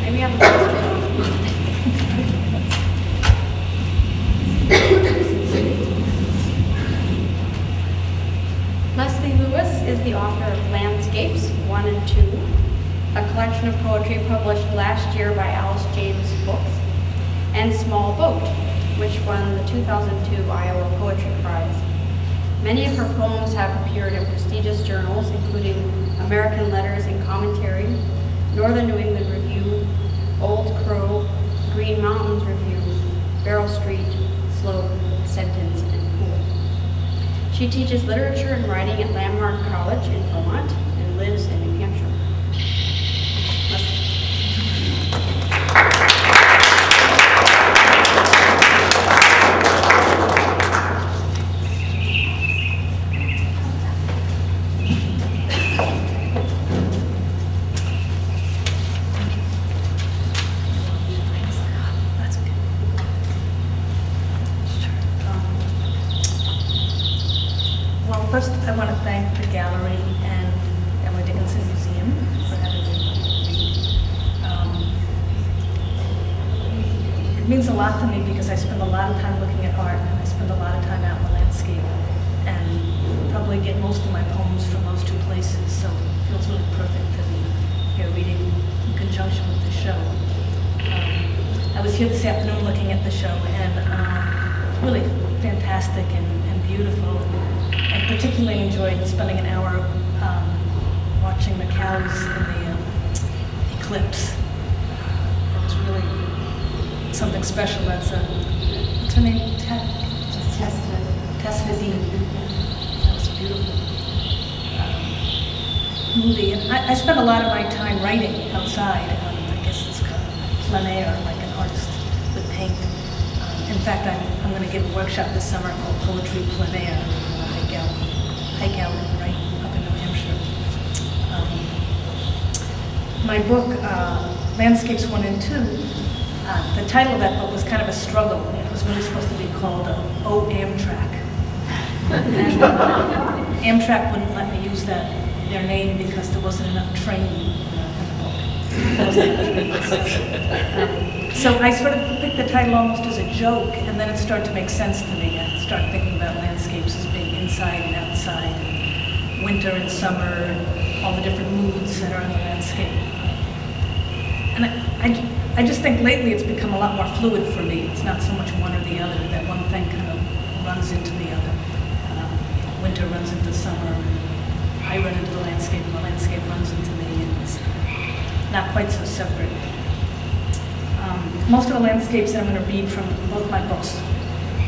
Maybe I'm Leslie Lewis is the author of Landscapes 1 and 2, a collection of poetry published last year by Alice James Books, and Small Boat, which won the 2002 Iowa Poetry Prize. Many of her poems have appeared in prestigious journals, including American Letters and Commentary, Northern New England Review, Old Crow, Green Mountains Review, Barrel Street, Slope, Sentence, and Pool. She teaches literature and writing at Landmark College in Vermont and lives in New Hampshire. First, I want to thank the gallery and Emily Dickinson Museum for having me read. It means a lot to me because I spend a lot of time looking at art and I spend a lot of time out in the landscape and probably get most of my poems from those two places, so it feels really perfect to be here reading in conjunction with the show. I was here this afternoon looking at the show and it's really fantastic and beautiful. I particularly enjoyed spending an hour watching the cows in the eclipse. It was really something special. That's what's her name? Tess Hazine. That was a beautiful movie. And I spent a lot of my time writing outside. I guess it's called plein air, like an artist with paint. In fact, I'm going to give a workshop this summer called Poetry Plein Air. Hike out right up in New Hampshire. My book, Landscapes 1 and 2, the title of that book was kind of a struggle. It was really supposed to be called Oh Amtrak. And Amtrak wouldn't let me use their name because there wasn't enough train in the book. So I sort of picked the title almost as a joke, and then it started to make sense to me. I started thinking about landscapes as being inside and outside, and winter and summer, and all the different moods that are in the landscape. And I just think lately it's become a lot more fluid for me. It's not so much one or the other, that one thing kind of runs into the other. Winter runs into summer, and I run into the landscape, and the landscape runs into me, and it's not quite so separate. Most of the landscapes that I'm going to read from both my books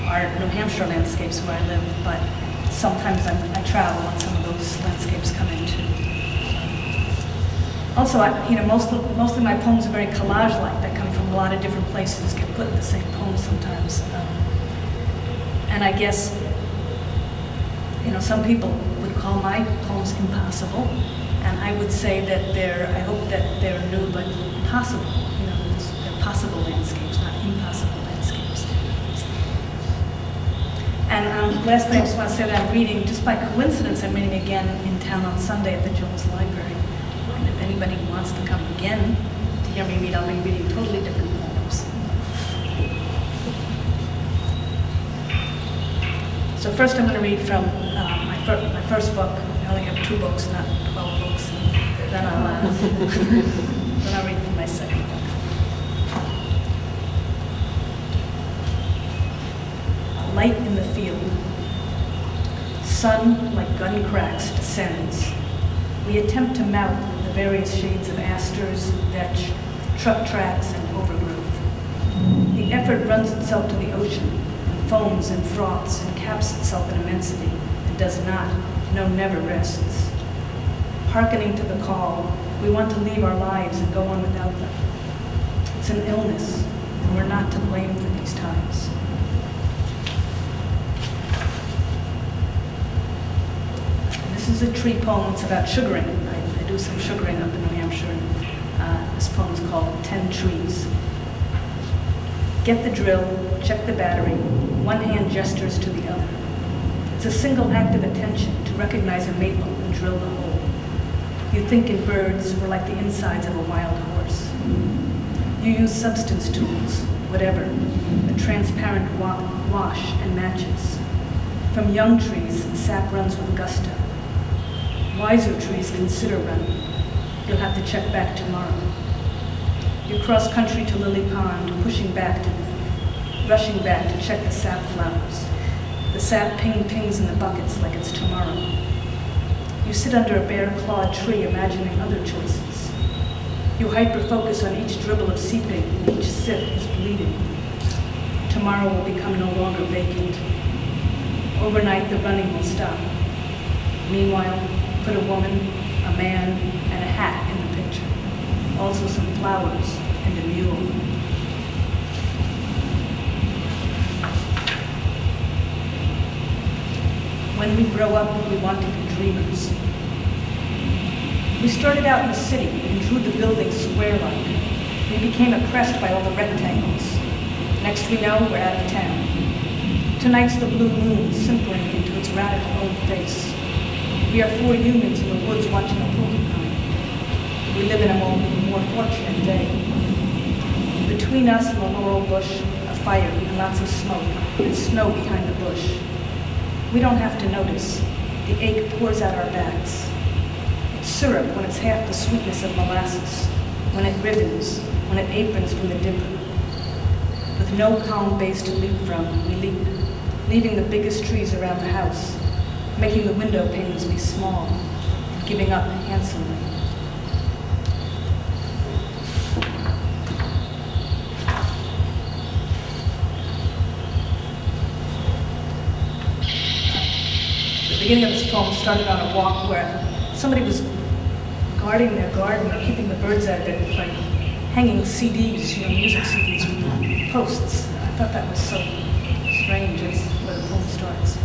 are New Hampshire landscapes where I live, but sometimes I travel and some of those landscapes come in too. Also, most of my poems are very collage-like. They come from a lot of different places, get put in the same poem sometimes. And I guess, some people would call my poems impossible, and I would say that I hope that they're new but possible. They're possible landscapes, not impossible landscapes. And last thing I just want to say that I'm reading, just by coincidence, I'm reading again in town on Sunday at the Jones Library. And if anybody wants to come again to hear me read, I'll be reading totally different poems. So first I'm going to read from my first book. I only have 2 books, not 12 books. Then I'll read from my second book. Light in the field. Sun, like gun cracks, descends. We attempt to mount the various shades of asters, vetch, truck tracks, and overgrowth. The effort runs itself to the ocean, and foams and froths, and caps itself in immensity, and does not, no, never rests. Hearkening to the call, we want to leave our lives and go on without them. It's an illness, and we're not to blame for these times. This is a tree poem. It's about sugaring. I do some sugaring up in New Hampshire, and this poem is called 10 Trees. Get the drill, check the battery, one hand gestures to the other. It's a single act of attention to recognize a maple and drill the hole. You think in birds were like the insides of a wild horse. You use substance tools, whatever, a transparent wash and matches. From young trees, sap runs with gusto. Wiser trees consider running. You'll have to check back tomorrow. You cross country to Lily Pond, rushing back to check the sap flowers. The sap pings in the buckets like it's tomorrow. You sit under a bare-clawed tree, imagining other choices. You hyper-focus on each dribble of seeping, and each sip is bleeding. Tomorrow will become no longer vacant. Overnight, the running will stop. Meanwhile, put a woman, a man, and a hat in the picture. Also some flowers and a mule. When we grow up, we want to be dreamers. We started out in the city and drew the buildings square-like. We became oppressed by all the rectangles. Next we know, we're out of town. Tonight's the blue moon simpering into its radical old face. We are 4 humans in the woods watching a porcupine. We live in a more fortunate day. Between us and the laurel bush, a fire and lots of smoke, and snow behind the bush. We don't have to notice. The ache pours out our backs. It's syrup when it's half the sweetness of molasses, when it ribbons, when it aprons from the dipper. With no calm base to leap from, we leap, leaving the biggest trees around the house, making the window panes be small, giving up handsomely. The beginning of this poem started on a walk where somebody was guarding their garden or keeping the birds out of it by hanging CDs, music CDs from posts. I thought that was so strange. It's where the poem starts.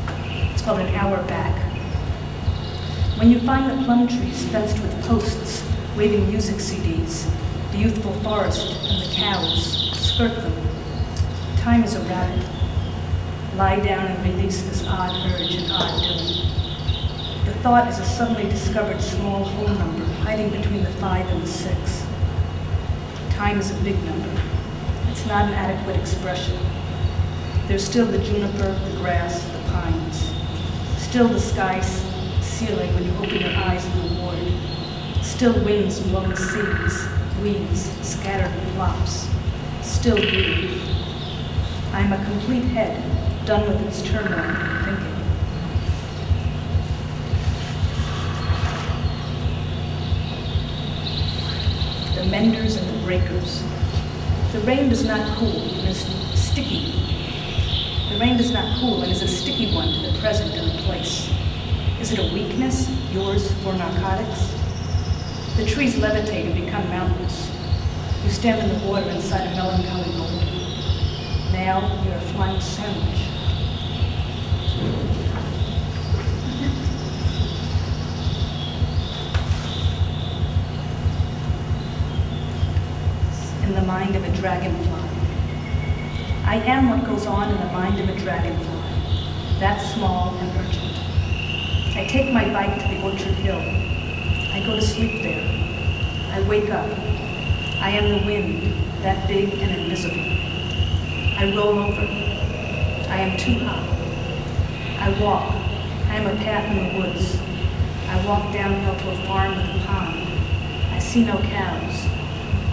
It's called An Hour Back. When you find the plum trees fenced with posts, waving music CDs, the youthful forest and the cows skirt them. Time is a rabbit. Lie down and release this odd urge and odd doing. The thought is a suddenly discovered small whole number hiding between the 5 and the 6. Time is a big number. It's not an adequate expression. There's still the juniper, the grass, the pines. Still the sky ceiling when you open your eyes in the ward. Still winds blowing seeds, weeds scattered in plops. Still beauty. I am a complete head, done with its turmoil, thinking. The menders and the breakers. The rain does not cool and is sticky. The rain does not cool and is a sticky one to the present and the place. Is it a weakness, yours for narcotics? The trees levitate and become mountains. You stand in the water inside a melancholy boulder. Now you're a flying sandwich. In the mind of a dragonfly. I am what goes on in the mind of a dragonfly, that small and urgent. I take my bike to the Orchard Hill. I go to sleep there. I wake up. I am the wind, that big and invisible. I roll over. I am too hot. I walk. I am a path in the woods. I walk downhill to a farm with a pond. I see no cows.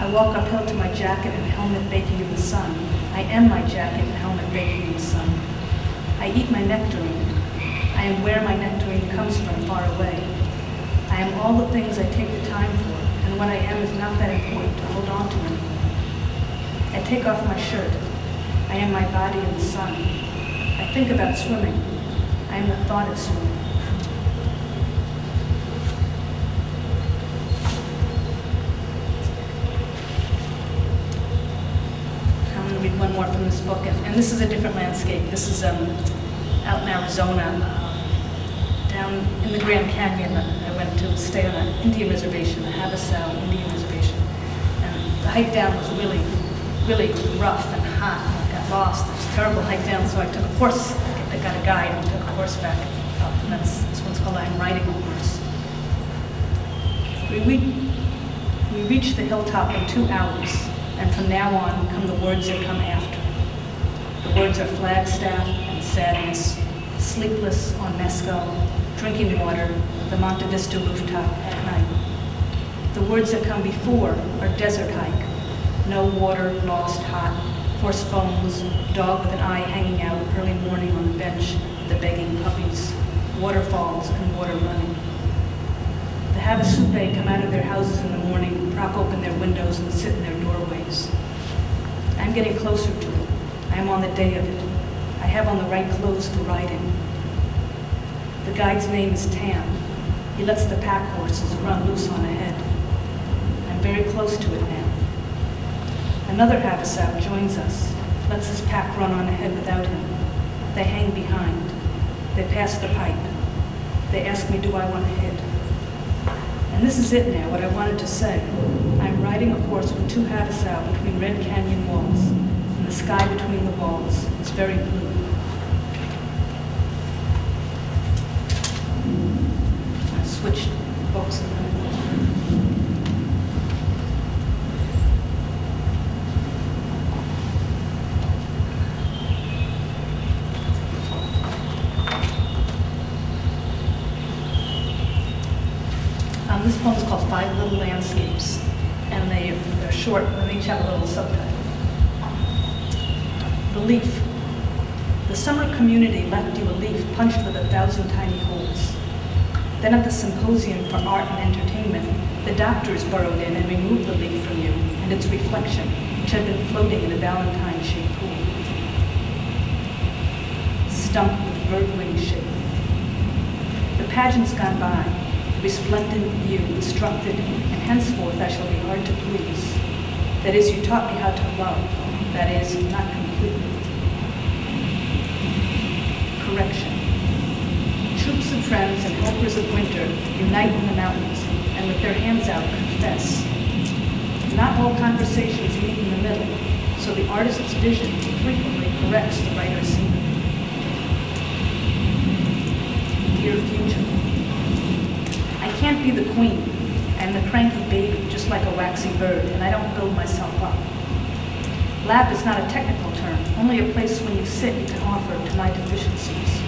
I walk uphill to my jacket and helmet baking in the sun. I am my jacket and helmet baking in the sun. I eat my nectarine. I am where my nectarine comes from, far away. I am all the things I take the time for, and what I am is not that important to hold on to anymore. I take off my shirt. I am my body in the sun. I think about swimming. I am the thought of swimming. Read one more from this book, and this is a different landscape. This is out in Arizona, down in the Grand Canyon. I went to stay on an Indian reservation, a Havasu Indian reservation, and the hike down was really, really rough and hot. I got lost. It was a terrible hike down, so I took a horse. I got a guide and took a horseback up, and this one's called I'm Riding a Horse. We reached the hilltop in 2 hours. and from now on come the words that come after. The words are Flagstaff and sadness, sleepless on Mescal, drinking water, the Monte Vista rooftop at night. The words that come before are desert hike, no water, lost, hot, horse bones, dog with an eye hanging out early morning on the bench, the begging puppies, waterfalls and water running. The Havasupai come out of their houses in the morning, prop open their windows and sit in their doorways. I'm getting closer to it. I am on the day of it. I have on the right clothes to ride in. The guide's name is Tam. He lets the pack horses run loose on ahead. I'm very close to it now. Another Havasupai joins us, lets his pack run on ahead without him. They hang behind. They pass the pipe. They ask me, do I want to hit? And this is it now, what I wanted to say. I'm riding a horse with two Havasupai between Red Canyon walls, and the sky between the walls is very blue. I switched books a minute. This poem is called Five Little Landscapes, and they're short, and they each have a little subtitle. The leaf. The summer community left you a leaf punched with 1,000 tiny holes. Then at the Symposium for Art and Entertainment, the doctors burrowed in and removed the leaf from you and its reflection, which had been floating in a Valentine-shaped pool. Stump with bird wing shape. The pageant's gone by. Resplendent you, instructed, and henceforth I shall be hard to please. That is, you taught me how to love. That is, not completely. Correction. Troops of friends and helpers of winter unite in the mountains, and with their hands out confess. Not all conversations meet in the middle, so the artist's vision frequently corrects the writer's scene. Dear future. I can't be the queen. I'm the cranky baby, just like a waxy bird, and I don't build myself up. Lab is not a technical term, only a place when you sit you can offer to my deficiencies.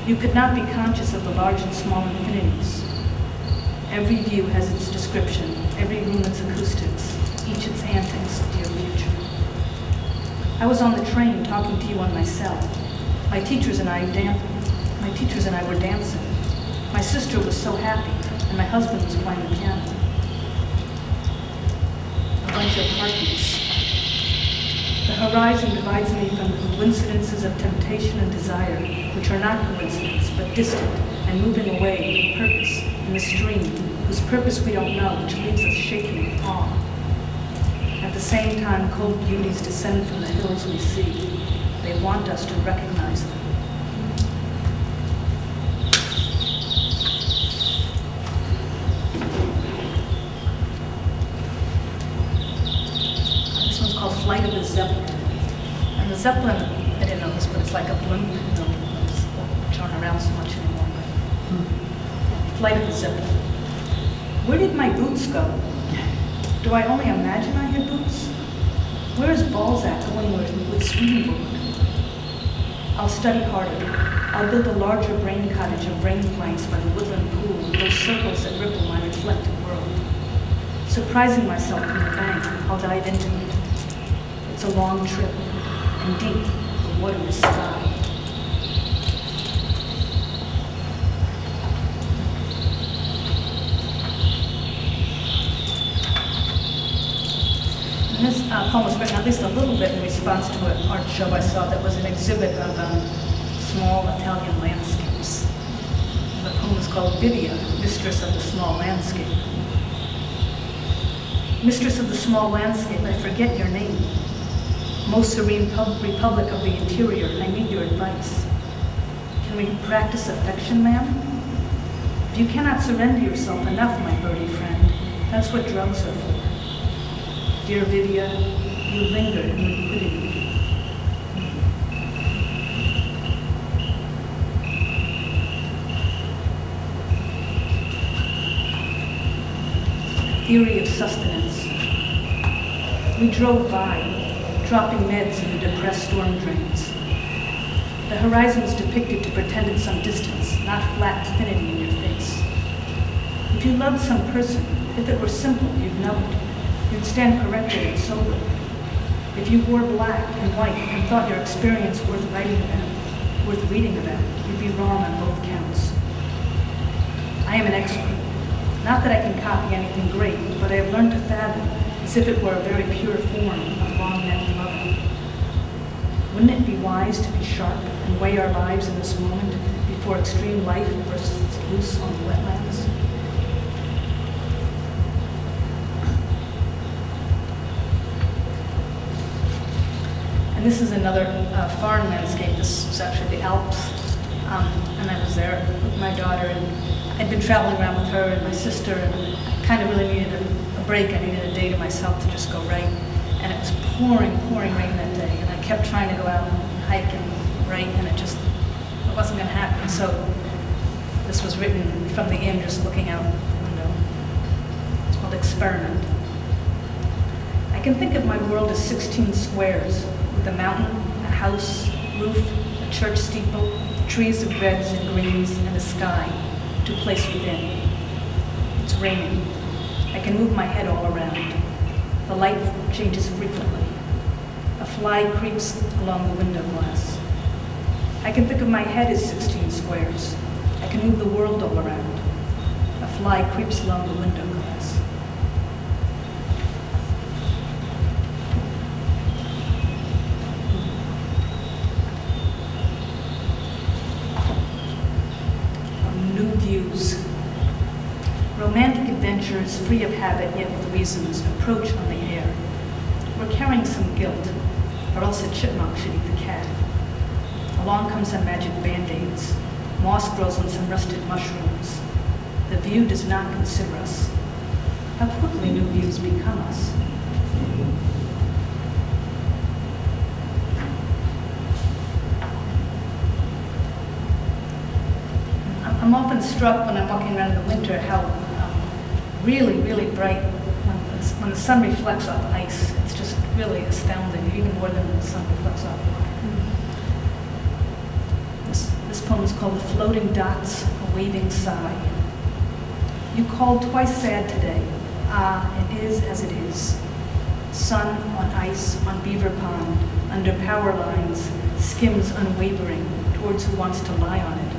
You could not be conscious of the large and small infinities. Every view has its description, every room its acoustics, each its antics, dear future. I was on the train talking to you on my cell. My teachers and I were dancing. My sister was so happy, and my husband was playing the piano. A bunch of heartbeats. The horizon divides me from the coincidences of temptation and desire, which are not coincidence, but distant and moving away with purpose in the stream, whose purpose we don't know, which leaves us shaking with awe. At the same time, cold beauties descend from the hills we see. They want us to recognize them. Flight of the Zeppelin. And the Zeppelin, I didn't know this, but it's like a blimp. It's not around so much anymore. But Flight of the Zeppelin. Where did my boots go? Do I only imagine I had boots? Where is Balzac going with Swedenborg? I'll study harder. I'll build a larger brain cottage of brain planks by the woodland pool with those circles that ripple my reflected world. Surprising myself from the bank, I'll dive into it. It's a long trip, and deep, the water is sky. And this poem was written at least a little bit in response to an art show I saw that was an exhibit of small Italian landscapes. The poem is called Vivia, Mistress of the Small Landscape. Mistress of the Small Landscape, I forget your name. Most serene republic of the interior, I need your advice. Can we practice affection, ma'am? If you cannot surrender yourself enough, my birdie friend, that's what drugs are for. Dear Vivia, you linger in liquidity. Theory of sustenance. We drove by, dropping meds in the depressed storm drains. The horizon was depicted to pretend at some distance, not flat infinity in your face. If you loved some person, if it were simple, you'd know it. You'd stand corrected and sober. If you wore black and white and thought your experience worth writing about, worth reading about, you'd be wrong on both counts. I am an expert. Not that I can copy anything great, but I have learned to fathom as if it were a very pure form of long-necked loving. Wouldn't it be wise to be sharp and weigh our lives in this moment before extreme life bursts loose on the wetlands? And this is another foreign landscape. This is actually the Alps. And I was there with my daughter, and I'd been traveling around with her and my sister, and I kind of really needed a break. I needed a day to myself to just go write. And it was pouring rain that day, and I kept trying to go out and hike and write, and it wasn't going to happen. So this was written from the inn, just looking out the window. It's called Experiment. I can think of my world as 16 squares, with a mountain, a house, roof, a church steeple, trees of reds and greens, and a sky to place within. It's raining. I can move my head all around. The light changes frequently. A fly creeps along the window glass. I can think of my head as 16 squares. I can move the world all around. A fly creeps along the window glass. New views. Romantic adventures, free of habit yet with reasons, approach on the air. We're carrying some guilt, or else a chipmunk should eat the cat. Along comes some magic band-aids. Moss grows on some rusted mushrooms. The view does not consider us. How quickly new views become us. I'm often struck when I'm walking around in the winter how really bright when the sun reflects off ice. It's just really astounding, even more than the sun reflects off water. This poem is called The Floating Dots, a Waving Sigh. You called twice sad today. Ah, it is as it is. Sun on ice, on beaver pond, under power lines, skims unwavering towards who wants to lie on it,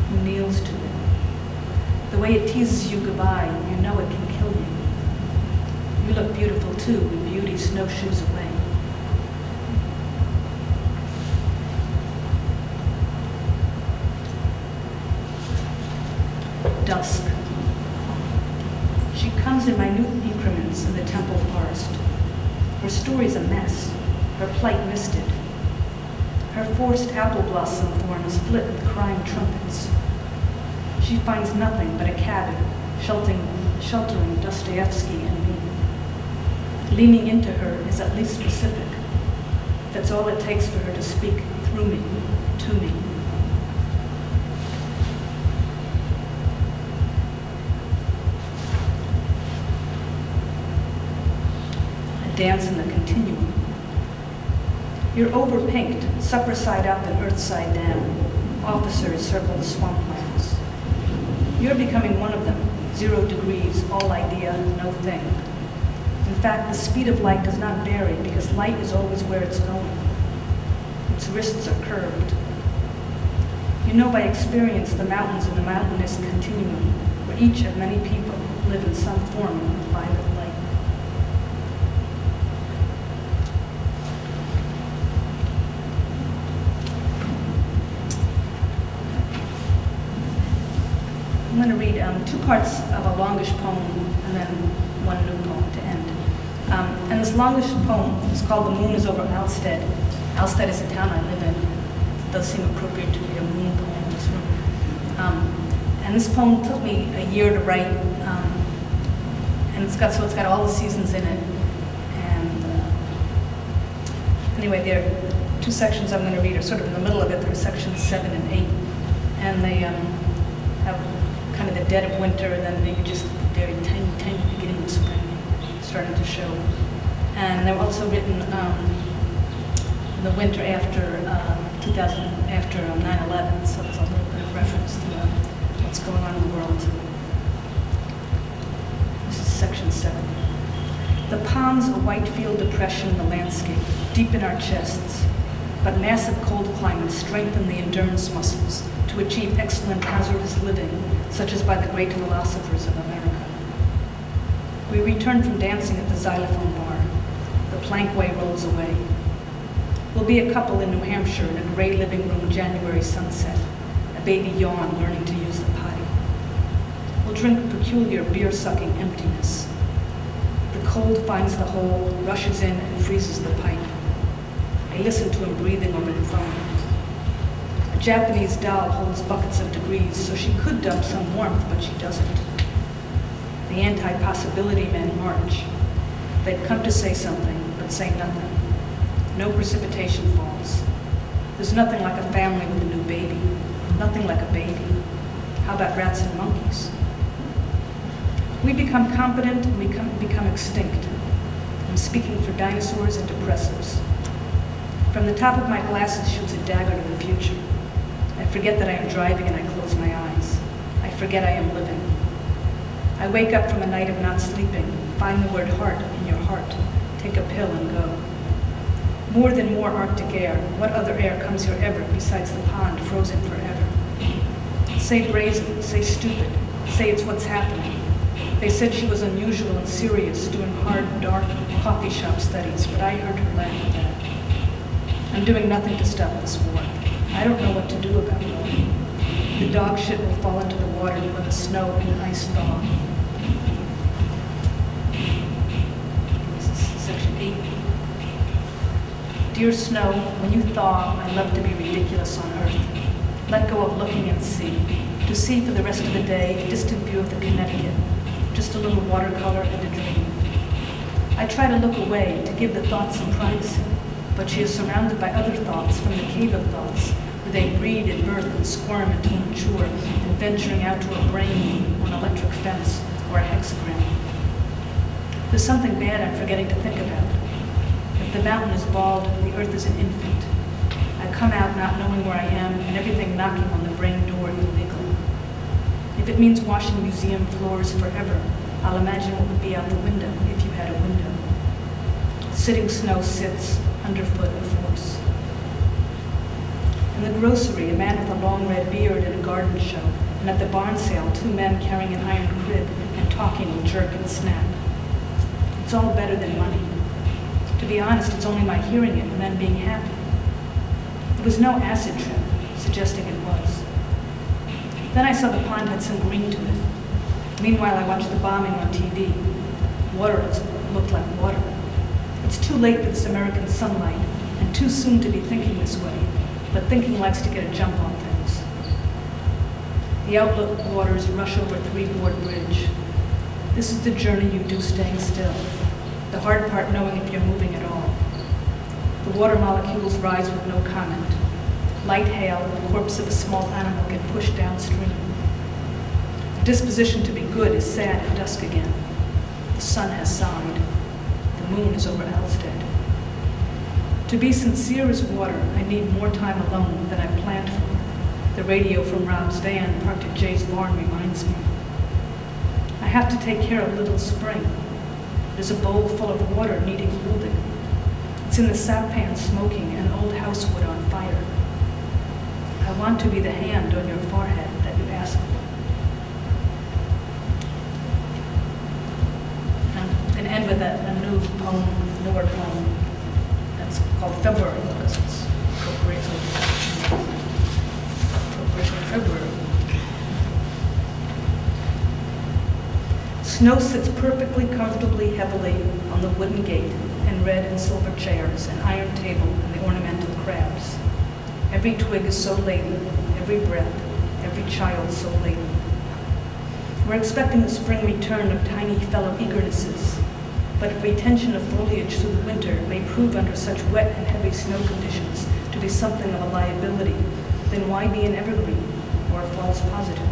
who kneels to it. The way it teases you goodbye, you know it can kill you. You look beautiful too, when beauty snowshoes away. Dusk. She comes in minute increments in the temple forest. Her story's a mess, her plight misted. Her forced apple blossom form is flit with crying trumpets. She finds nothing but a cabin, sheltering Dostoevsky and me. Leaning into her is at least specific. That's all it takes for her to speak through me, to me. A dance in the continuum. You're over-pinked, supper side up and earth side down. Officers circle the swamplands. You're becoming one of them, 0 degrees, all idea, no thing. In fact, the speed of light does not vary because light is always where it's going. Its wrists are curved. You know by experience the mountains in the mountainous continuum, where each of many people live in some form of violet light. I'm going to read 2 parts of a longish poem and then one new poem to end. And this longish poem is called The Moon is Over Alstead. Alstead is a town I live in. It does seem appropriate to read a moon poem in this room. And this poem took me a year to write. And it's got all the seasons in it. And anyway, there are 2 sections I'm going to read are sort of in the middle of it. There are sections 7 and 8. And they have kind of the dead of winter, and then maybe just the very tiny beginning of spring starting to show. And they were also written in the winter after 9/11, so there's a little bit of reference to what's going on in the world. This is section 7. The ponds, a white field depression in the landscape, deep in our chests, but massive cold climates strengthen the endurance muscles to achieve excellent hazardous living, such as by the great philosophers of America. We return from dancing at the xylophone bar. The plankway rolls away. We'll be a couple in New Hampshire in a gray living room January sunset, a baby yawn learning to use the potty. We'll drink peculiar beer-sucking emptiness. The cold finds the hole, rushes in, and freezes the pipe. I listen to him breathing over the phone. A Japanese doll holds buckets of degrees, so she could dump some warmth, but she doesn't. The anti-possibility men march. They've come to say something, but say nothing. No precipitation falls. There's nothing like a family with a new baby. Nothing like a baby. How about rats and monkeys? We become competent and we become extinct. I'm speaking for dinosaurs and depressors. From the top of my glasses shoots a dagger to the future. I forget that I am driving and I close my eyes. I forget I am living. I wake up from a night of not sleeping, find the word heart in your heart, take a pill and go. More than more Arctic air. What other air comes here ever besides the pond frozen forever? Say brazen, say stupid, say it's what's happening. They said she was unusual and serious, doing hard, dark coffee shop studies, but I heard her laugh at that. I'm doing nothing to stop this war. I don't know what to do about it. The dog shit will fall into the water when the snow and ice thaw. This is section 8. Dear snow, when you thaw, I love to be ridiculous on earth. Let go of looking and see. To see for the rest of the day a distant view of the Connecticut. Just a little watercolor and a dream. I try to look away, to give the thoughts some privacy, but she is surrounded by other thoughts from the cave of thoughts, where they breed and birth and squirm until mature, and venturing out to a brain or an electric fence or a hexagram. There's something bad I'm forgetting to think about. If the mountain is bald, the earth is an infant. I come out not knowing where I am, and everything knocking on the brain door illegal. If it means washing museum floors forever, I'll imagine what would be out the window if you had a window. Sitting snow sits, underfoot of force. In the grocery, a man with a long red beard at a garden show, and at the barn sale, 2 men carrying an iron crib and talking will jerk and snap. It's all better than money. To be honest, it's only my hearing it and then being happy. It was no acid trip, suggesting it was. Then I saw the pond had some green to it. Meanwhile, I watched the bombing on TV. Water looked like water. It's too late for this American sunlight, and too soon to be thinking this way, but thinking likes to get a jump on things. The outlook waters rush over a 3-board bridge. This is the journey you do staying still. The hard part knowing if you're moving at all. The water molecules rise with no comment. Light hail and the corpse of a small animal get pushed downstream. The disposition to be good is sad at dusk again. The sun has sighed. The moon is over Alstead. To be sincere as water, I need more time alone than I planned for. The radio from Rob's van parked at Jay's barn reminds me. I have to take care of Little Spring. There's a bowl full of water needing holding. It's in the sap pan smoking and old housewood on fire. I want to be the hand on your forehead that you ask for. I'm going to end with a new poem, newer poem. That's called February because it's appropriate for February. Snow sits perfectly, comfortably, heavily on the wooden gate and red and silver chairs, an iron table, and the ornamental crabs. Every twig is so laden, every breath, every child so laden. We're expecting the spring return of tiny fellow eagernesses, but if retention of foliage through the winter may prove under such wet and heavy snow conditions to be something of a liability, then why be an evergreen or a false positive?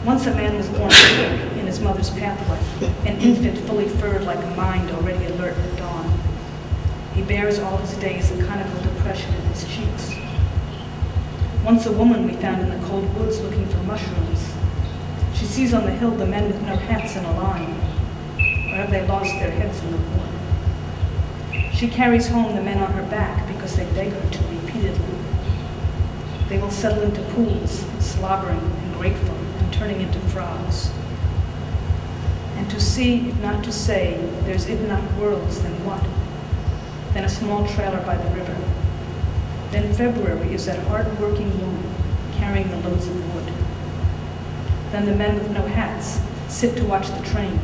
Once a man was born sick in his mother's pathway, an infant fully furred like a mind already alert at dawn. He bears all his days a carnival depression in his cheeks. Once a woman we found in the cold woods looking for mushrooms. She sees on the hill the men with no hats in a line, or have they lost their heads in the war? She carries home the men on her back because they beg her to repeatedly. They will settle into pools, slobbering and grateful and turning into frogs. And to see, if not to say, there's if not worlds, then what? Then a small trailer by the river. Then February is that hard-working woman carrying the loads of wood. Then the men with no hats sit to watch the train,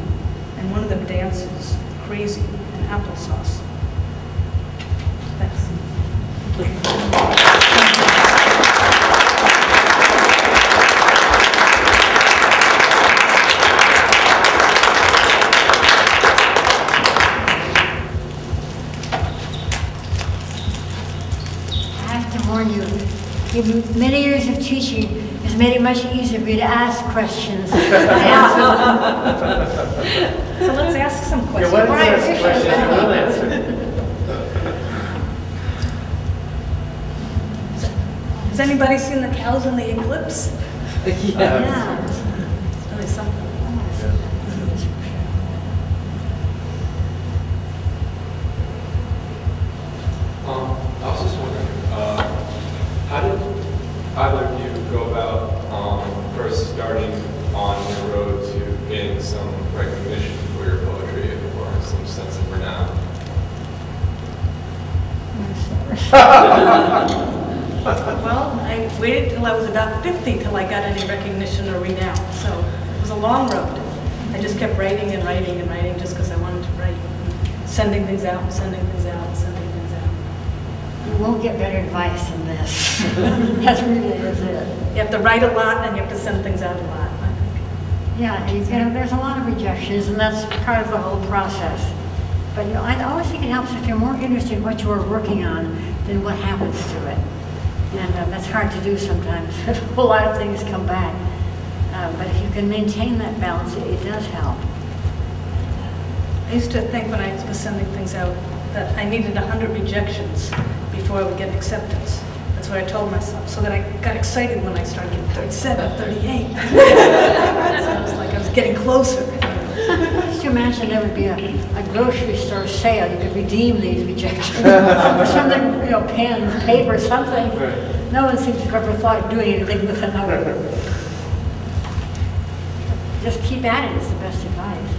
and one of them dances, crazy, in applesauce. Thanks. Many years of teaching has made it much easier for me to ask questions and answer them. So let's ask some questions. Yeah, why don't you ask questions and we'll answer. Has anybody seen the cows in the eclipse? Yeah. It's really something. I was just wondering, how did either of you go about first starting on your road to getting some recognition for your poetry or some sense of renown? Well, I waited till I was about 50 till I got any recognition or renown, so it was a long road. I just kept writing and writing and writing just because I wanted to write. Sending things out, sending things out, sending things out. You won't get better advice than this. That's really is it. You have to write a lot and you have to send things out a lot, I think. Yeah, there's a lot of rejections, and that's part of the whole process. But I always think it helps if you're more interested in what you are working on than what happens to it. And that's hard to do sometimes. A lot of things come back. But if you can maintain that balance, it does help. I used to think when I was sending things out that I needed 100 rejections before I would get acceptance. That's what I told myself, so that I got excited when I started getting 37, 38. So it was like I was getting closer. Just imagine there would be a grocery store sale. You could redeem these rejections. Or something, pens, paper, something. Right. No one seems to have ever thought of doing anything with another. Just keep at it is the best advice.